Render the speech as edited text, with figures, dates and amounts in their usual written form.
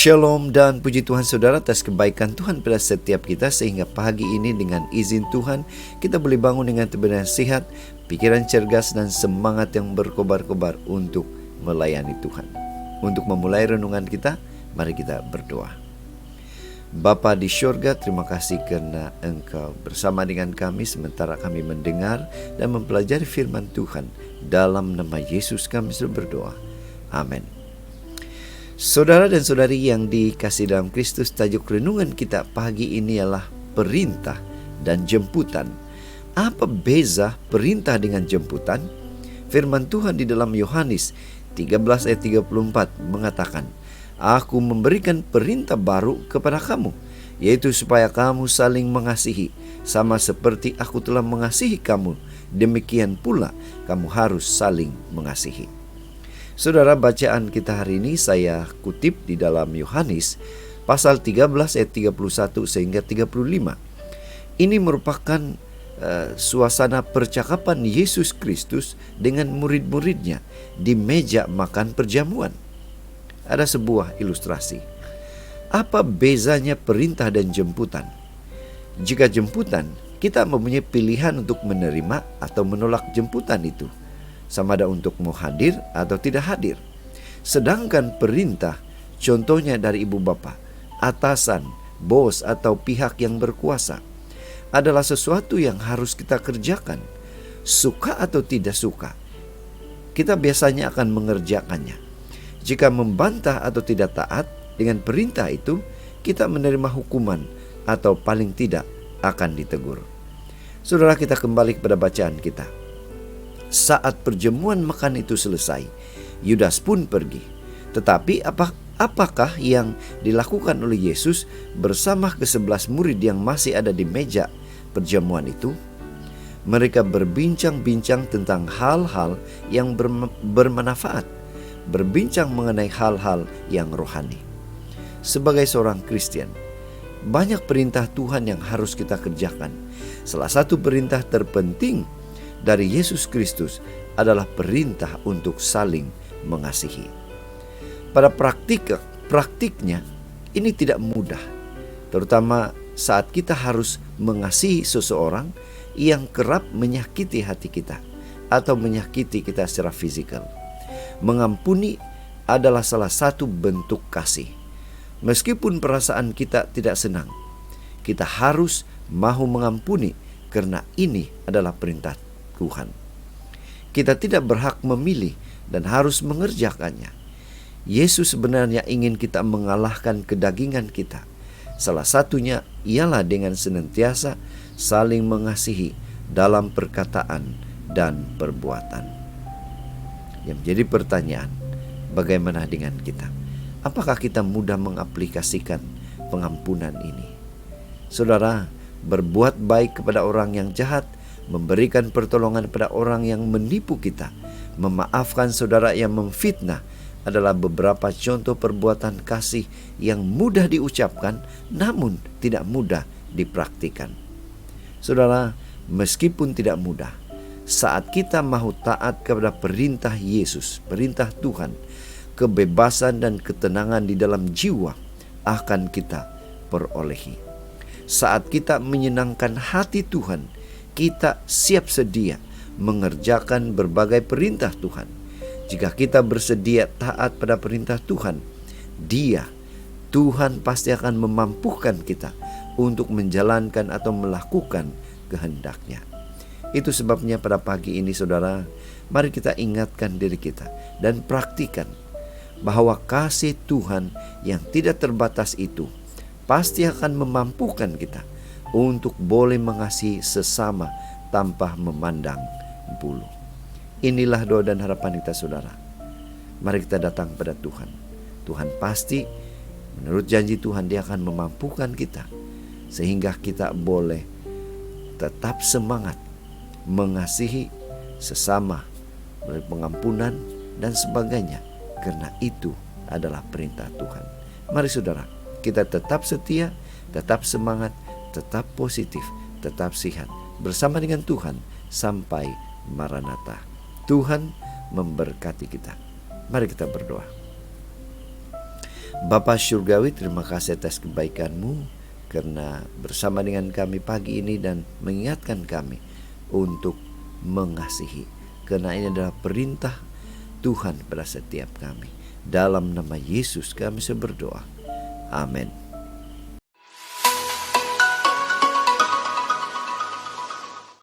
Shalom dan puji Tuhan saudara atas kebaikan Tuhan pada setiap kita, sehingga pagi ini dengan izin Tuhan kita boleh bangun dengan tubuh sehat, pikiran cergas dan semangat yang berkobar-kobar untuk melayani Tuhan. Untuk memulai renungan kita, mari kita berdoa. Bapa di syurga, terima kasih karena Engkau bersama dengan kami sementara kami mendengar dan mempelajari firman Tuhan. Dalam nama Yesus kami sudah berdoa. Amin. Saudara dan saudari yang dikasihi dalam Kristus, tajuk renungan kita pagi ini ialah perintah dan jemputan. Apa beza perintah dengan jemputan? Firman Tuhan di dalam Yohanes 13 ayat 34 mengatakan, Aku memberikan perintah baru kepada kamu, yaitu supaya kamu saling mengasihi, sama seperti aku telah mengasihi kamu, demikian pula kamu harus saling mengasihi. Saudara, bacaan kita hari ini saya kutip di dalam Yohanes pasal 13 ayat 31 sehingga 35. Ini merupakan suasana percakapan Yesus Kristus dengan murid-muridnya di meja makan perjamuan. Ada sebuah ilustrasi. Apa bezanya perintah dan jemputan? Jika jemputan, kita mempunyai pilihan untuk menerima atau menolak jemputan itu, sama ada untuk mau hadir atau tidak hadir. Sedangkan perintah, contohnya dari ibu bapa, atasan, bos atau pihak yang berkuasa, adalah sesuatu yang harus kita kerjakan. Suka atau tidak suka, kita biasanya akan mengerjakannya. Jika membantah atau tidak taat dengan perintah itu, kita menerima hukuman atau paling tidak akan ditegur. Saudara, kita kembali kepada bacaan kita. Saat perjamuan makan itu selesai, Yudas pun pergi. Tetapi apakah yang dilakukan oleh Yesus bersama ke-11 murid yang masih ada di meja perjamuan itu? Mereka berbincang-bincang tentang hal-hal yang bermanfaat, berbincang mengenai hal-hal yang rohani. Sebagai seorang Kristen, banyak perintah Tuhan yang harus kita kerjakan. Salah satu perintah terpenting dari Yesus Kristus adalah perintah untuk saling mengasihi. Pada praktiknya ini tidak mudah, terutama saat kita harus mengasihi seseorang yang kerap menyakiti hati kita atau menyakiti kita secara fisikal. Mengampuni adalah salah satu bentuk kasih. Meskipun perasaan kita tidak senang, kita harus mahu mengampuni karena ini adalah perintah Tuhan. Kita tidak berhak memilih dan harus mengerjakannya. Yesus sebenarnya ingin kita mengalahkan kedagingan kita. Salah satunya ialah dengan senantiasa saling mengasihi dalam perkataan dan perbuatan. Yang menjadi pertanyaan, bagaimana dengan kita? Apakah kita mudah mengaplikasikan pengampunan ini? Saudara, berbuat baik kepada orang yang jahat, memberikan pertolongan pada orang yang menipu kita, memaafkan saudara yang memfitnah adalah beberapa contoh perbuatan kasih yang mudah diucapkan namun tidak mudah dipraktikkan. Saudara, meskipun tidak mudah, saat kita mahu taat kepada perintah Yesus, perintah Tuhan, kebebasan dan ketenangan di dalam jiwa akan kita perolehi. Saat kita menyenangkan hati Tuhan, kita siap sedia mengerjakan berbagai perintah Tuhan. Jika kita bersedia taat pada perintah Tuhan, Tuhan pasti akan memampukan kita untuk menjalankan atau melakukan kehendak-Nya. Itu sebabnya pada pagi ini saudara, mari kita ingatkan diri kita dan praktikan bahwa kasih Tuhan yang tidak terbatas itu pasti akan memampukan kita untuk boleh mengasihi sesama tanpa memandang bulu. Inilah doa dan harapan kita saudara. Mari kita datang pada Tuhan. Tuhan pasti, menurut janji Tuhan, Dia akan memampukan kita sehingga kita boleh tetap semangat mengasihi sesama melalui pengampunan dan sebagainya, karena itu adalah perintah Tuhan. Mari saudara, kita tetap setia, tetap semangat, tetap positif, tetap sehat bersama dengan Tuhan sampai Maranatha. Tuhan memberkati kita. Mari kita berdoa. Bapa Surgawi, terima kasih atas kebaikan-Mu karena bersama dengan kami pagi ini dan mengingatkan kami untuk mengasihi. Karena ini adalah perintah Tuhan pada setiap kami. Dalam nama Yesus kami berdoa. Amin.